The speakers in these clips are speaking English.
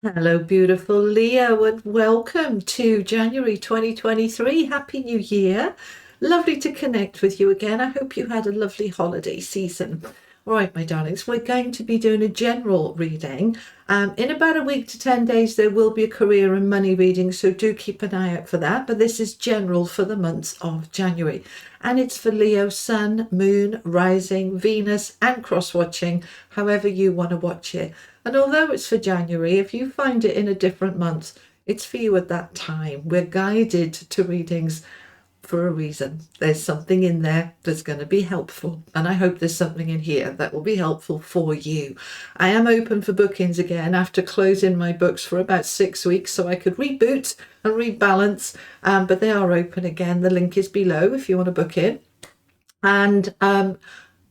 Hello, beautiful Leo, and welcome to January 2023. Happy New Year. Lovely to connect with you again. I hope you had a lovely holiday season. All right, my darlings, we're going to be doing a general reading. In about a week to 10 days, there will be a career and money reading, so do keep an eye out for that. But this is general for the months of January. And it's for Leo, Sun, Moon, Rising, Venus, and cross-watching, however you want to watch it. And although it's for January, if you find it in a different month, it's for you at that time. We're guided to readings for a reason. There's something in there that's going to be helpful. And I hope there's something in here that will be helpful for you. I am open for bookings again after closing my books for about 6 weeks so I could reboot and rebalance. But they are open again. The link is below if you want to book in. And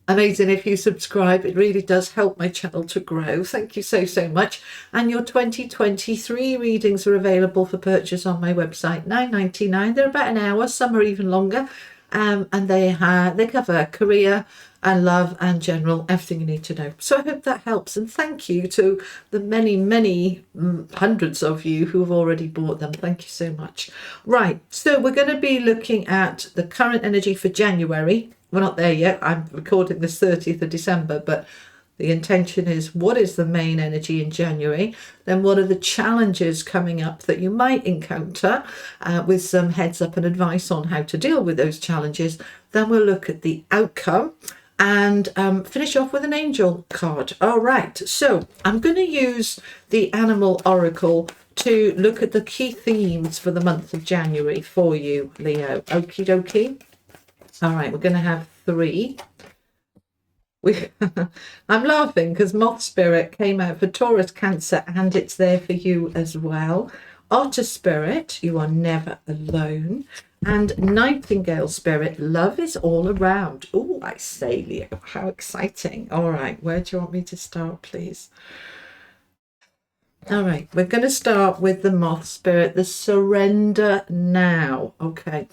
amazing if you subscribe. It really does help my channel to grow. Thank you so much. And your 2023 readings are available for purchase on my website, $9.99. They're about an hour, some are even longer, and they cover career and love and general, everything you need to know. So I hope that helps, and thank you to the many hundreds of you who have already bought them. Thank you so much. Right, so we're going to be looking at the current energy for January. We're not there yet. I'm recording this 30th of December, but the intention is, what is the main energy in January? Then what are the challenges coming up that you might encounter, with some heads up and advice on how to deal with those challenges. Then we'll look at the outcome and finish off with an angel card. All right, so I'm going to use the Animal Oracle to look at the key themes for the month of January for you, Leo. Okie dokie. All right, we're going to have 3. I'm laughing because Moth Spirit came out for Taurus, Cancer, and it's there for you as well. Otter Spirit, you are never alone. And Nightingale Spirit, love is all around. Oh, I say, Leo, how exciting. All right, where do you want me to start, please? All right, we're going to start with the Moth Spirit, the surrender now. Okay.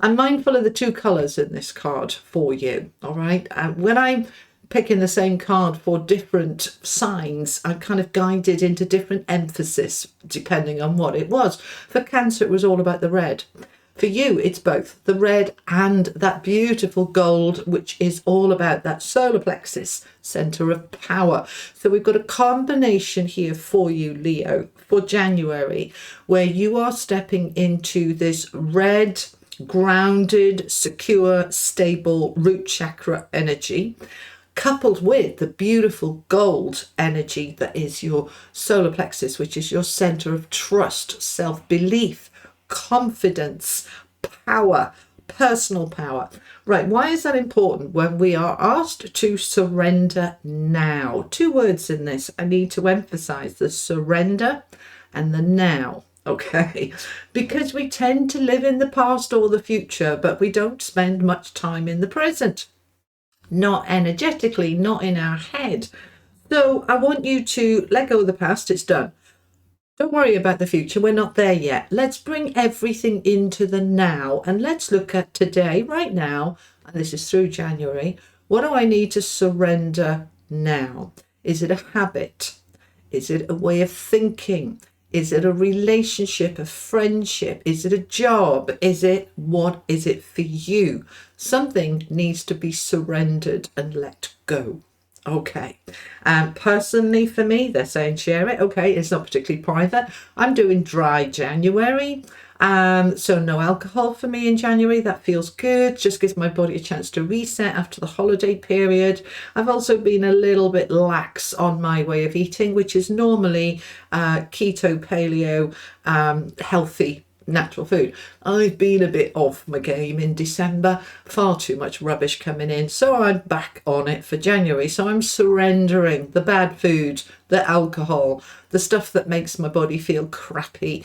I'm mindful of the 2 colours in this card for you, all right? When I'm picking the same card for different signs, I'm kind of guided into different emphasis depending on what it was. For Cancer, it was all about the red. For you, it's both the red and that beautiful gold, which is all about that solar plexus, centre of power. So we've got a combination here for you, Leo, for January, where you are stepping into this red, grounded, secure, stable root chakra energy, coupled with the beautiful gold energy that is your solar plexus, which is your center of trust, self-belief, confidence, power, personal power. Right, why is that important when we are asked to surrender now? 2 words in this I need to emphasize: the surrender and the now. Okay, because we tend to live in the past or the future, but we don't spend much time in the present, not energetically, not in our head. So I want you to let go of the past. It's done. Don't worry about the future. We're not there yet. Let's bring everything into the now, and let's look at today, right now, and this is through January. What do I need to surrender now? Is it a habit? Is it a way of thinking? Is it a relationship, a friendship? Is it a job? What is it for you? Something needs to be surrendered and let go. Okay. Personally for me, they're saying share it. Okay, it's not particularly private. I'm doing dry January. So no alcohol for me in January. That feels good. Just gives my body a chance to reset after the holiday period. I've also been a little bit lax on my way of eating, which is normally keto, paleo, healthy, natural food. I've been a bit off my game in December, far too much rubbish coming in, so I'm back on it for January. So I'm surrendering the bad food, the alcohol, the stuff that makes my body feel crappy,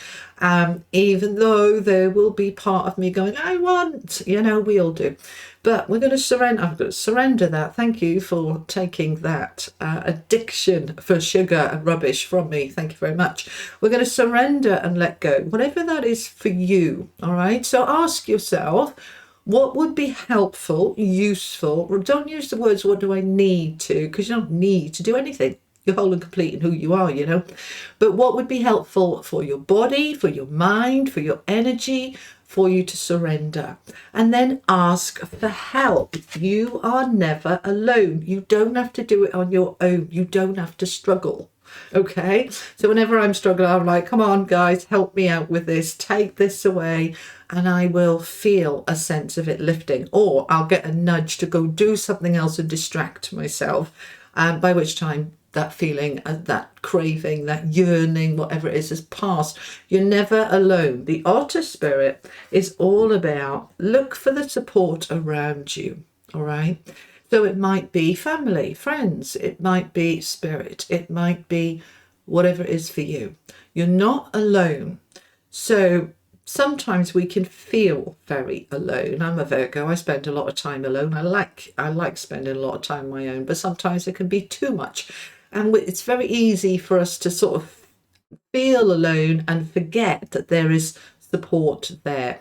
even though there will be part of me going, I want, we all do. But we're going to surrender. I'm going to surrender that. Thank you for taking that addiction for sugar and rubbish from me. Thank you very much. We're going to surrender and let go, whatever that is for you. All right. So ask yourself, what would be helpful, useful? Don't use the words, what do I need to? Because you don't need to do anything. you're whole and complete in who you are, you know. But what would be helpful for your body, for your mind, for your energy, for you to surrender? And then ask for help. You are never alone. You don't have to do it on your own. You don't have to struggle. Okay, so whenever I'm struggling, I'm like, come on guys, help me out with this, take this away, and I will feel a sense of it lifting, or I'll get a nudge to go do something else and distract myself, and by which time that feeling, that craving, that yearning, whatever it is, has passed. You're never alone. The otter spirit is all about look for the support around you. All right, so it might be family, friends, it might be spirit, it might be whatever it is for you. You're not alone. So sometimes we can feel very alone. I'm a Virgo. I spend a lot of time alone. I like spending a lot of time on my own, but sometimes it can be too much. And it's very easy for us to sort of feel alone and forget that there is support there.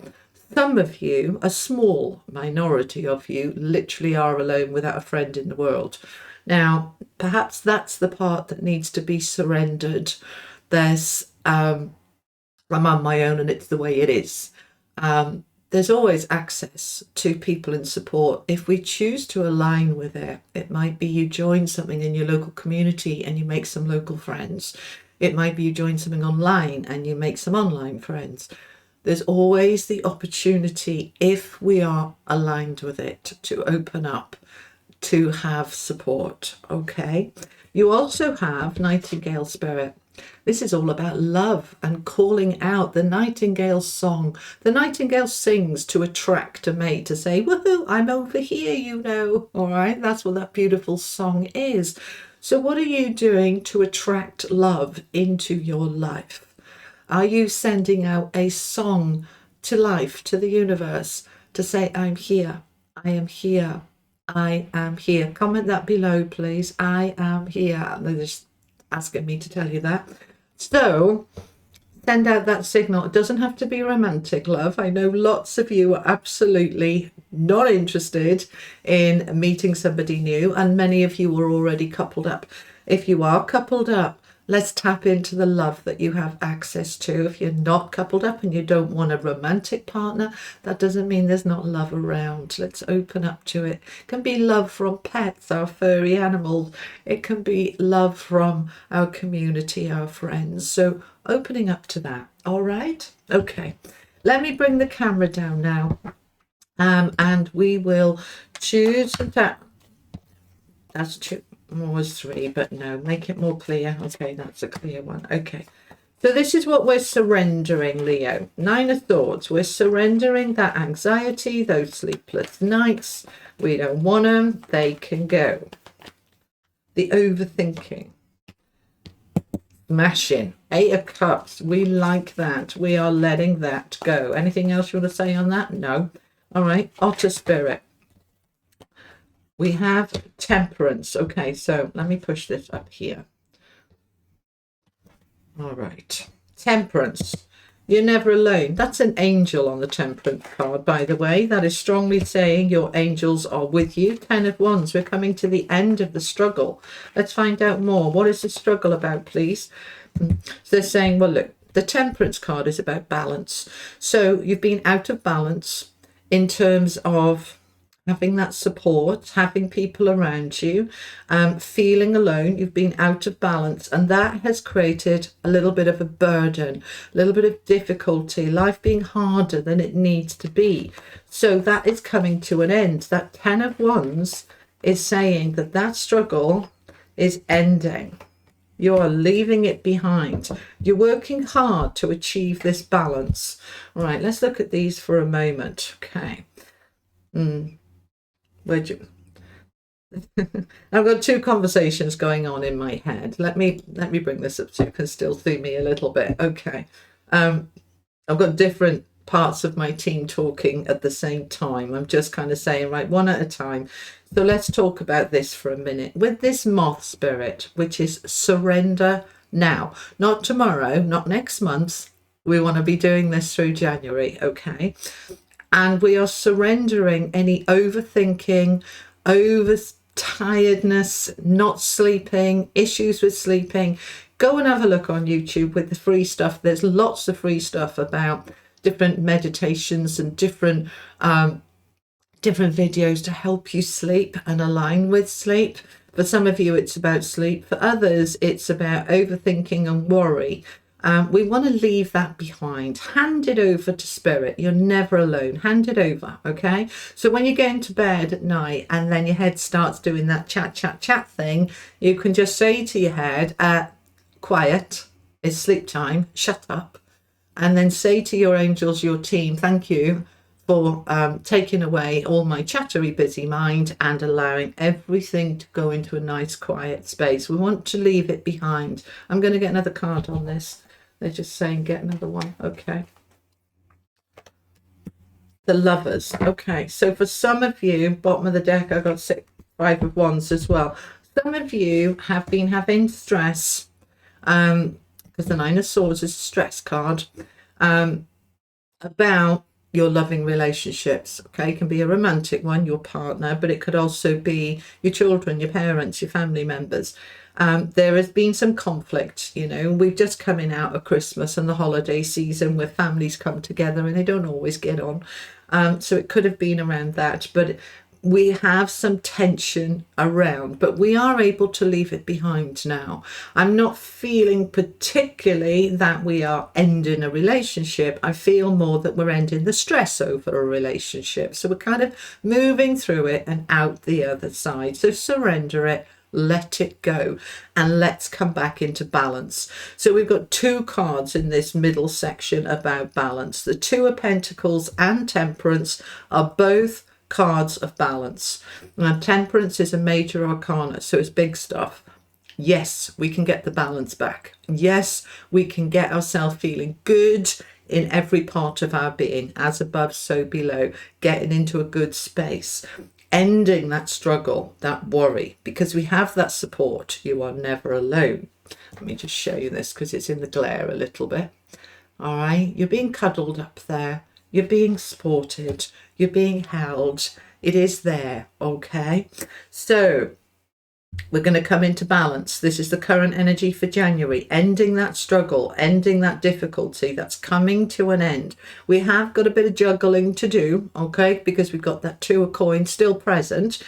Some of you, a small minority of you, literally are alone without a friend in the world. Now, perhaps that's the part that needs to be surrendered. There's, I'm on my own and it's the way it is. There's always access to people in support if we choose to align with it. It might be you join something in your local community and you make some local friends. It might be you join something online and you make some online friends. There's always the opportunity, if we are aligned with it, to open up, to have support. Okay. You also have Nightingale Spirit. This is all about love and calling out. The Nightingale's song. The Nightingale sings to attract a mate, to say, woohoo, I'm over here, you know. All right, that's what that beautiful song is. So what are you doing to attract love into your life? Are you sending out a song to life, to the universe, to say, I'm here, I am here, I am here? Comment that below, please. I am here. They're just asking me to tell you that. So send out that signal. It doesn't have to be romantic, love. I know lots of you are absolutely not interested in meeting somebody new, and many of you are already coupled up. If you are coupled up, let's tap into the love that you have access to. If you're not coupled up and you don't want a romantic partner, that doesn't mean there's not love around. Let's open up to it. It can be love from pets, our furry animals. It can be love from our community, our friends. So opening up to that. All right. Okay. Let me bring the camera down now. And we will choose that. That's two. Was 3, but no, make it more clear. Okay, that's a clear one. Okay, so this is what we're surrendering, Leo. 9 of Swords. We're surrendering that anxiety, those sleepless nights. We don't want them. They can go. The overthinking. Smashing. 8 of Cups. We like that. We are letting that go. Anything else you want to say on that? No. All right. Otter Spirit. We have Temperance. Okay, so let me push this up here. All right. Temperance. You're never alone. That's an angel on the Temperance card, by the way. That is strongly saying your angels are with you. 10 of Wands. We're coming to the end of the struggle. Let's find out more. What is the struggle about, please? So they're saying, well, look, the Temperance card is about balance. So you've been out of balance in terms of having that support, having people around you, feeling alone. You've been out of balance, and that has created a little bit of a burden, a little bit of difficulty, life being harder than it needs to be. So that is coming to an end. That 10 of Wands is saying that that struggle is ending. You are leaving it behind. You're working hard to achieve this balance. All right, let's look at these for a moment. Okay. I've got 2 conversations going on in my head. Let me bring this up so you can still see me a little bit. Okay. I've got different parts of my team talking at the same time. I'm just kind of saying, right, one at a time. So let's talk about this for a minute. With this Moth Spirit, which is surrender now, not tomorrow, not next month. We want to be doing this through January. Okay. And we are surrendering any overthinking, tiredness, not sleeping, issues with sleeping, go and have a look on YouTube with the free stuff. There's lots of free stuff about different meditations and different videos to help you sleep and align with sleep. For some of you, it's about sleep. For others, it's about overthinking and worry. We want to leave that behind. Hand it over to spirit. You're never alone. Hand it over, okay? So when you get into bed at night and then your head starts doing that chat thing, you can just say to your head, quiet, it's sleep time, shut up. And then say to your angels, your team, thank you for taking away all my chattery busy mind and allowing everything to go into a nice quiet space. We want to leave it behind. I'm going to get another card on this. They're just saying get another one. Okay. The Lovers. Okay, so for some of you, bottom of the deck, I got 5 of Wands as well. Some of you have been having stress, because the 9 of Swords is a stress card, about your loving relationships. Okay, it can be a romantic one, your partner, but it could also be your children, your parents, your family members. There has been some conflict. You know, we've just coming out of Christmas and the holiday season where families come together and they don't always get on. So it could have been around that, but we have some tension around, but we are able to leave it behind now. I'm not feeling particularly that we are ending a relationship. I feel more that we're ending the stress over a relationship. So we're kind of moving through it and out the other side. So surrender it, let it go, and let's come back into balance. So we've got 2 cards in this middle section about balance. The 2 of Pentacles and Temperance are both cards of balance. Now, Temperance is a major arcana, so it's big stuff. Yes, we can get the balance back. Yes, we can get ourselves feeling good in every part of our being, as above, so below, getting into a good space, ending that struggle, that worry, because we have that support. You are never alone. Let me just show you this because it's in the glare a little bit. All right, you're being cuddled up there. You're being supported. You're being held. It is there, okay? So we're going to come into balance. This is the current energy for January, ending that struggle, ending that difficulty that's coming to an end. We have got a bit of juggling to do, okay, because we've got that 2 of coins still present.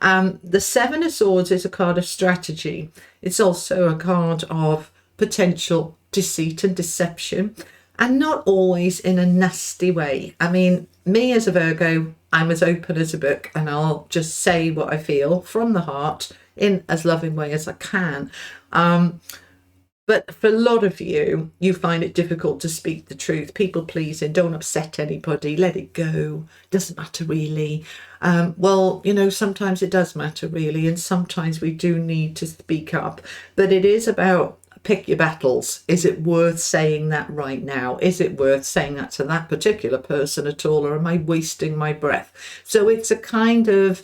The 7 of Swords is a card of strategy. It's also a card of potential deceit and deception, and not always in a nasty way. I mean, me as a Virgo, I'm as open as a book, and I'll just say what I feel from the heart in as loving way as I can. But for a lot of you, you find it difficult to speak the truth. People pleasing, don't upset anybody, let it go, doesn't matter really. Well, you know, sometimes it does matter really, and sometimes we do need to speak up. But it is about pick your battles. Is it worth saying that right now? Is it worth saying that to that particular person at all, or am I wasting my breath? So it's a kind of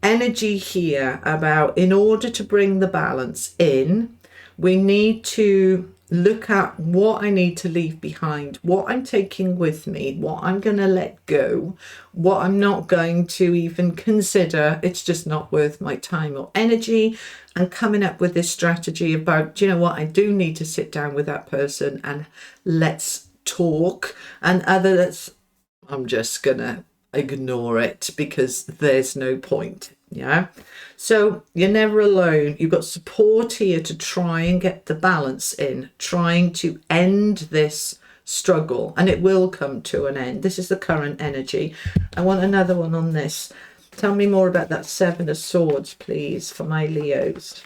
energy here about, in order to bring the balance in, we need to look at what I need to leave behind, what I'm taking with me, what I'm going to let go, what I'm not going to even consider. It's just not worth my time or energy. And coming up with this strategy about, do you know what, I do need to sit down with that person and let's talk. And others, I'm just going to ignore it because there's no point. Yeah. So you're never alone. You've got support here to try and get the balance in, trying to end this struggle, and it will come to an end. This is the current energy. I want another one on this. Tell me more about that 7 of Swords, please, for my Leos.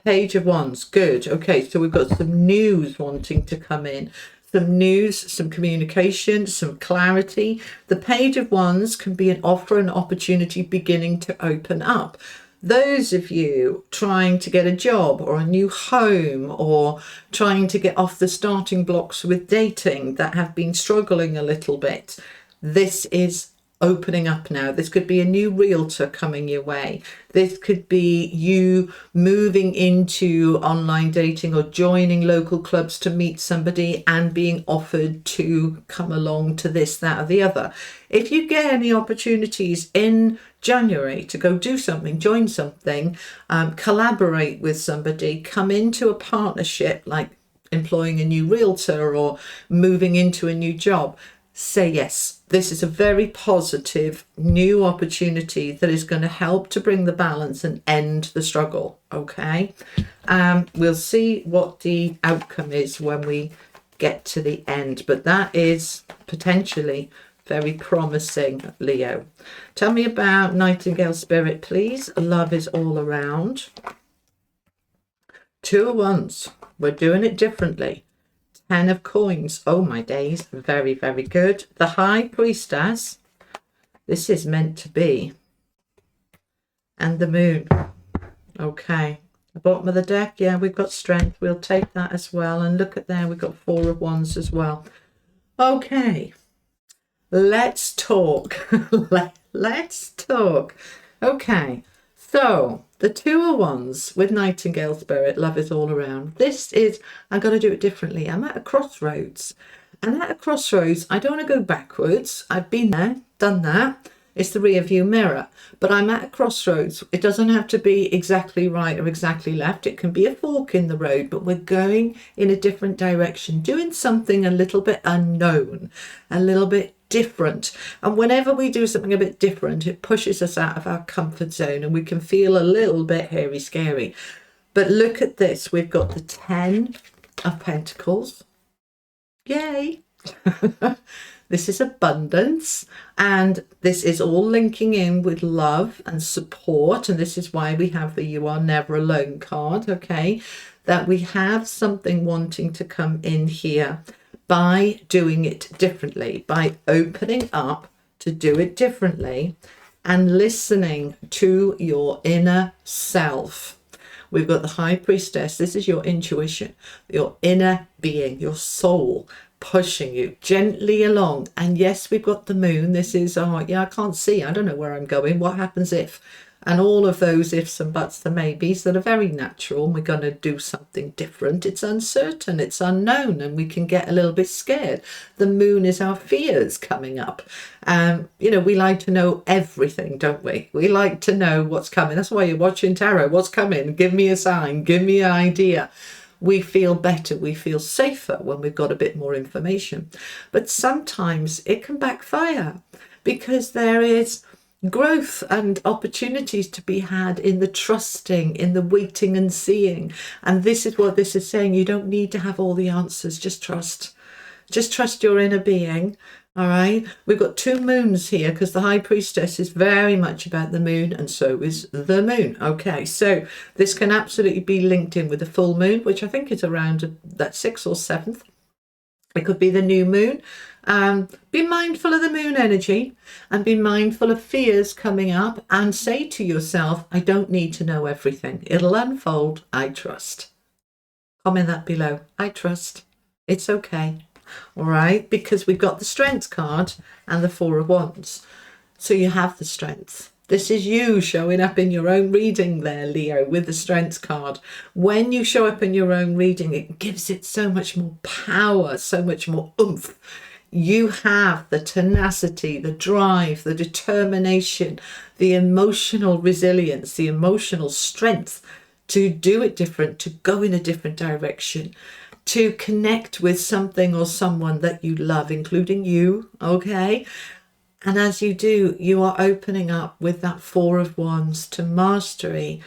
Page of Wands. Good. Okay, so we've got some news wanting to come in. Some news, some communication, some clarity. The Page of Wands can be an offer, an opportunity beginning to open up. Those of you trying to get a job or a new home, or trying to get off the starting blocks with dating, that have been struggling a little bit, this is opening up now. This could be a new realtor coming your way. This could be you moving into online dating or joining local clubs to meet somebody and being offered to come along to this, that, or the other. If you get any opportunities in January to go do something, join something, collaborate with somebody, come into a partnership like employing a new realtor or moving into a new job, say yes. This is a very positive new opportunity that is going to help to bring the balance and end the struggle. Okay. We'll see what the outcome is when we get to the end, but that is potentially very promising, Leo. Tell me about Nightingale Spirit, please. Love is all around. 2 of Wands. We're doing it differently. 10 of Coins. Oh my days. Very, very good. The High Priestess. This is meant to be. And the Moon. Okay. The bottom of the deck. Yeah, we've got Strength. We'll take that as well. And look at there. We've got 4 of Wands as well. Okay. Let's talk. Let's talk. Okay. So the 2 of Wands with Nightingale Spirit, love is all around. This is, I've got to do it differently. I'm at a crossroads. And at a crossroads, I don't want to go backwards. I've been there, done that. It's the rear view mirror. But I'm at a crossroads. It doesn't have to be exactly right or exactly left. It can be a fork in the road, but we're going in a different direction, doing something a little bit unknown, a little bit different. And whenever we do something a bit different, it pushes us out of our comfort zone and we can feel a little bit hairy scary. But look at this. We've got the 10 of Pentacles. Yay. This is abundance, and this is all linking in with love and support, and this is why we have the You Are Never Alone card, okay? That we have something wanting to come in here by doing it differently, by opening up to do it differently and listening to your inner self. We've got the High Priestess. This is your intuition, your inner being, your soul, pushing you gently along. And yes, we've got the Moon. This is, oh yeah, I can't see, I don't know where I'm going, what happens if, and all of those ifs and buts, the maybes that are very natural. And we're going to do something different. It's uncertain, it's unknown, and we can get a little bit scared. The Moon is our fears coming up. You know, we like to know everything, don't we? We like to know what's coming. That's why you're watching tarot. What's coming? Give me a sign, give me an idea. We feel better, we feel safer when we've got a bit more information. But sometimes it can backfire because there is growth and opportunities to be had in the trusting, in the waiting and seeing. And this is what this is saying. You don't need to have all the answers. Just trust. Just trust your inner being. All right. We've got 2 moons here because the High Priestess is very much about the Moon, and so is the Moon. Okay. So this can absolutely be linked in with the full moon, which I think is around that 6th or 7th. It could be the new moon. Be mindful of the moon energy and be mindful of fears coming up, and say to yourself, I don't need to know everything. It'll unfold. I trust. Comment that below. I trust. It's okay. All right. Because we've got the Strength card and the 4 of Wands. So you have the strength. This is you showing up in your own reading there, Leo, with the Strength card. When you show up in your own reading, it gives it so much more power, so much more oomph. You have the tenacity, the drive, the determination, the emotional resilience, the emotional strength to do it different, to go in a different direction, to connect with something or someone that you love, including you, okay? And as you do, you are opening up with that 4 of Wands to mastery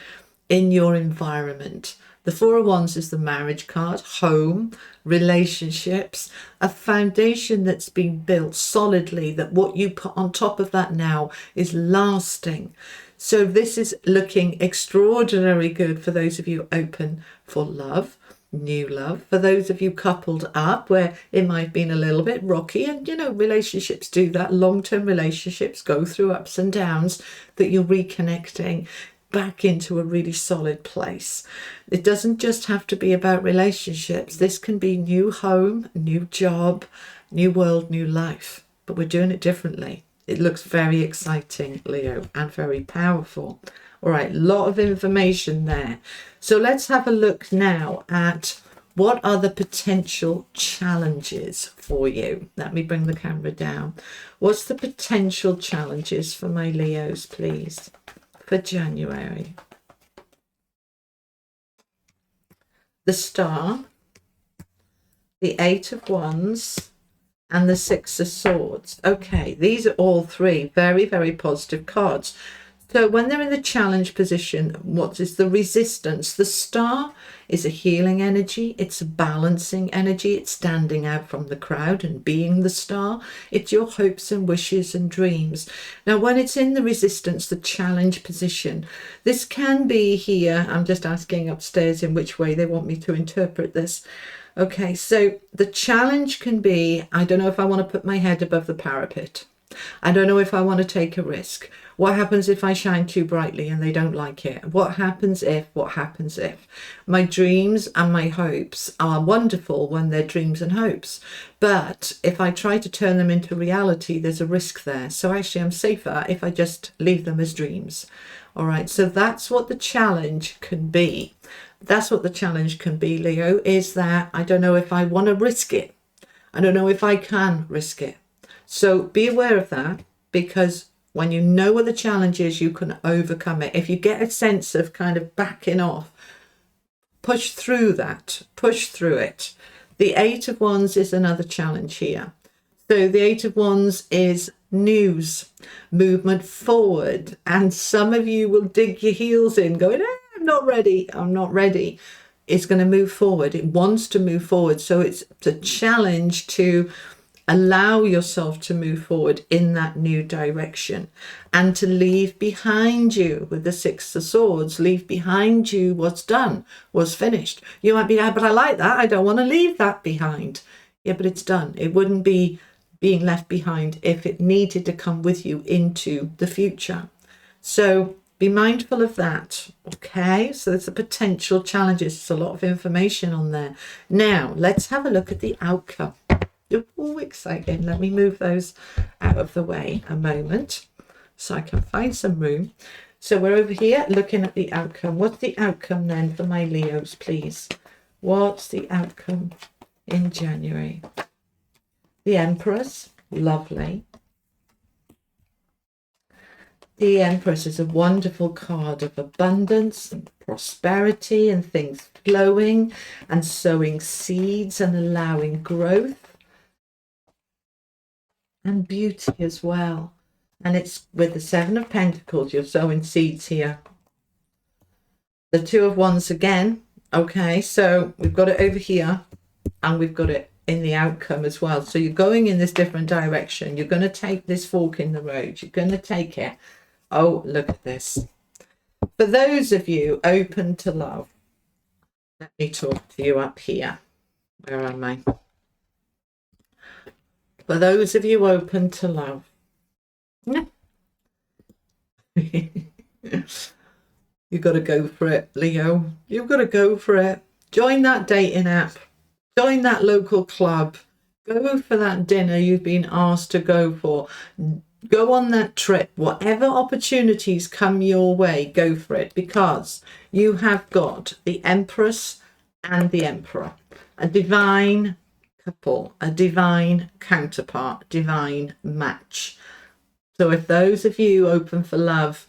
in your environment. The 4 of Wands is the marriage card, home, relationships, a foundation that's been built solidly, that what you put on top of that now is lasting. So this is looking extraordinarily good for those of you open for love, new love. For those of you coupled up where it might have been a little bit rocky, and you know, relationships do that, long-term relationships go through ups and downs, that you're reconnecting back into a really solid place. It doesn't just have to be about relationships. This can be new home, new job, new world, new life, but we're doing it differently. It looks very exciting, Leo, and very powerful. All right, a lot of information there. So let's have a look now at what are the potential challenges for you. Let me bring the camera down. What's the potential challenges for my Leos, please, for January? The Star, the Eight of Wands, and the Six of Swords. Okay, these are all three very, very positive cards. So when they're in the challenge position, what is the resistance? The Star is a healing energy. It's a balancing energy. It's standing out from the crowd and being the star. It's your hopes and wishes and dreams. Now, when it's in the resistance, the challenge position, this can be here. I'm just asking upstairs in which way they want me to interpret this. Okay, so the challenge can be, I don't know if I want to put my head above the parapet. I don't know if I want to take a risk. What happens if I shine too brightly and they don't like it? What happens if? My dreams and my hopes are wonderful when they're dreams and hopes. But if I try to turn them into reality, there's a risk there. So actually I'm safer if I just leave them as dreams. All right, so that's what the challenge can be. That's what the challenge can be, Leo, is that I don't know if I want to risk it. I don't know if I can risk it. So be aware of that, because when you know what the challenge is, you can overcome it. If you get a sense of kind of backing off, push through that, push through it. The Eight of Wands is another challenge here. So the Eight of Wands is news, movement forward. And some of you will dig your heels in going, I'm not ready. I'm not ready. It's going to move forward. It wants to move forward. So it's a challenge to allow yourself to move forward in that new direction and to leave behind you, with the Six of Swords, leave behind you what's done, what's finished. You might be, but I like that. I don't want to leave that behind. Yeah, but it's done. It wouldn't be being left behind if it needed to come with you into the future. So be mindful of that. Okay, so there's the potential challenges. There's a lot of information on there. Now let's have a look at the outcome. Oh, exciting. Let me move those out of the way a moment so I can find some room. So we're over here looking at the outcome. What's the outcome then for my Leos, please? What's the outcome in January? The Empress, lovely. The Empress is a wonderful card of abundance and prosperity and things flowing and sowing seeds and allowing growth. And beauty as well. And it's with the Seven of Pentacles, you're sowing seeds here. The Two of Wands again. Okay, so we've got it over here and we've got it in the outcome as well. So you're going in this different direction. You're going to take this fork in the road. You're going to take it. Oh, look at this. For those of you open to love, let me talk to you up here. Where am I? For those of you open to love, you've got to go for it, Leo. You've got to go for it. Join that dating app. Join that local club. Go for that dinner you've been asked to go for. Go on that trip. Whatever opportunities come your way, go for it, because you have got the Empress and the Emperor, a divine couple, a divine counterpart, divine match. So if those of you open for love,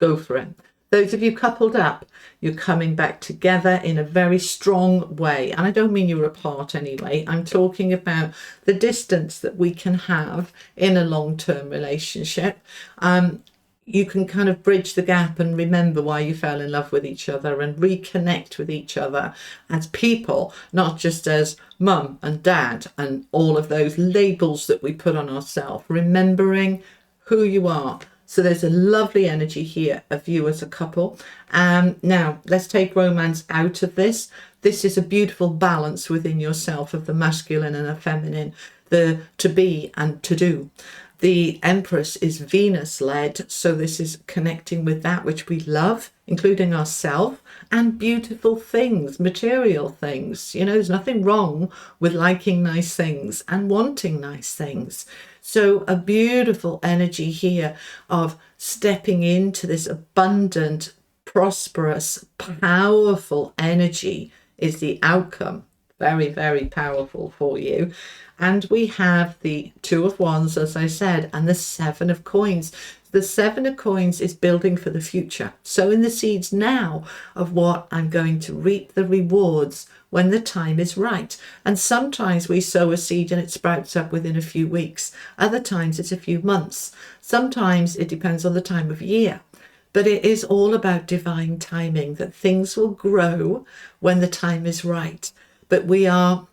go for it. Those of you coupled up, you're coming back together in a very strong way. And I don't mean you're apart anyway. I'm talking about the distance that we can have in a long-term relationship. You can kind of bridge the gap and remember why you fell in love with each other and reconnect with each other as people, not just as mum and dad and all of those labels that we put on ourselves, remembering who you are. So there's a lovely energy here of you as a couple. Now let's take romance out of this. This is a beautiful balance within yourself of the masculine and the feminine, the to be and to do. The Empress is Venus led, so this is connecting with that which we love, including ourselves, and beautiful things, material things. You know, there's nothing wrong with liking nice things and wanting nice things. So a beautiful energy here of stepping into this abundant, prosperous, powerful energy is the outcome. Very, very powerful for you. And we have the Two of Wands, as I said, and the Seven of Coins. The Seven of Coins is building for the future. Sowing the seeds now of what I'm going to reap the rewards when the time is right. And sometimes we sow a seed and it sprouts up within a few weeks. Other times it's a few months. Sometimes it depends on the time of year. But it is all about divine timing, that things will grow when the time is right. But we are,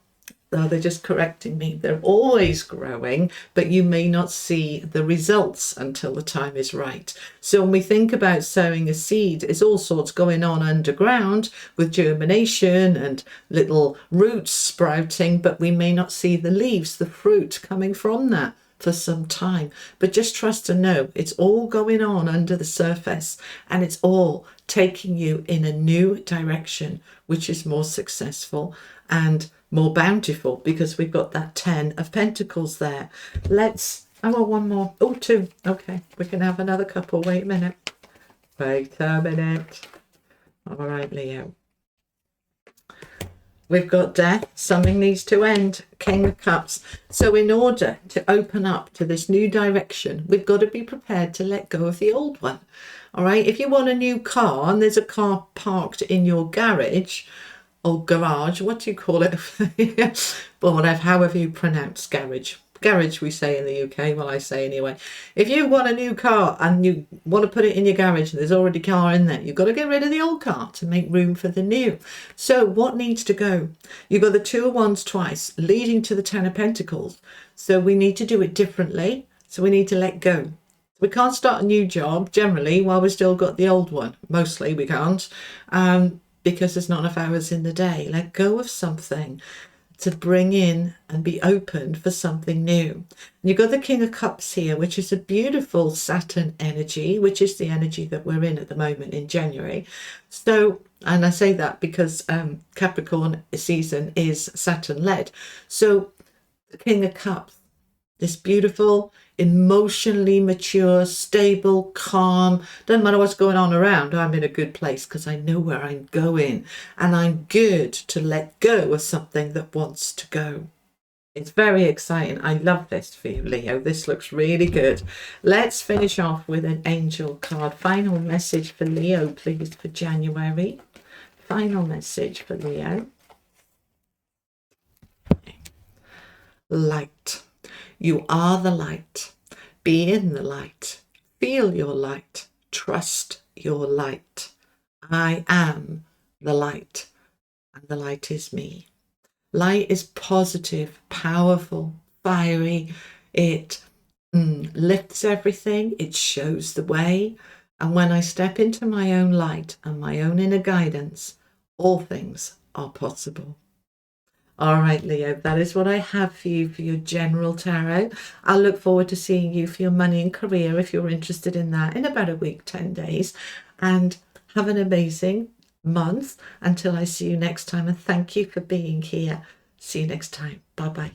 they're just correcting me, they're always growing, but you may not see the results until the time is right. So when we think about sowing a seed, there's all sorts going on underground with germination and little roots sprouting, but we may not see the leaves, the fruit coming from that for some time. But just trust and know it's all going on under the surface, and it's all taking you in a new direction, which is more successful and more bountiful, because we've got that 10 of Pentacles there. Let's, I want one more. Oh, two. Okay, we can have another couple. Wait a minute. Wait a minute. All right, Leo. We've got Death. Something needs to end. King of Cups. So in order to open up to this new direction, we've got to be prepared to let go of the old one. All right. If you want a new car and there's a car parked in your garage or garage, what do you call it? But whatever, however you pronounce garage. Garage we say in the UK, well I say anyway. If you want a new car and you want to put it in your garage and there's already a car in there, you've got to get rid of the old car to make room for the new. So what needs to go? You've got the Two of Wands twice leading to the Ten of Pentacles. So we need to do it differently. So we need to let go. We can't start a new job generally while we've still got the old one. Mostly we can't, because there's not enough hours in the day. Let go of something to bring in and be open for something new. You've got the King of Cups here, which is a beautiful Saturn energy, which is the energy that we're in at the moment in January. So, and I say that because Capricorn season is Saturn led. So the King of Cups, this beautiful, emotionally mature, stable, calm, doesn't matter what's going on around, I'm in a good place because I know where I'm going, and I'm good to let go of something that wants to go. It's very exciting. I love this for you, Leo. This looks really good. Let's finish off with an angel card. Final message for Leo, please, for January. Final message for Leo. Light. You are the light. Be in the light. Feel your light. Trust your light. I am the light, and the light is me. Light is positive, powerful, fiery. It lifts everything. It shows the way. And when I step into my own light and my own inner guidance, all things are possible. All right, Leo, that is what I have for you for your general tarot. I'll look forward to seeing you for your money and career if you're interested in that in about a week, 10 days. And have an amazing month until I see you next time. And thank you for being here. See you next time. Bye-bye.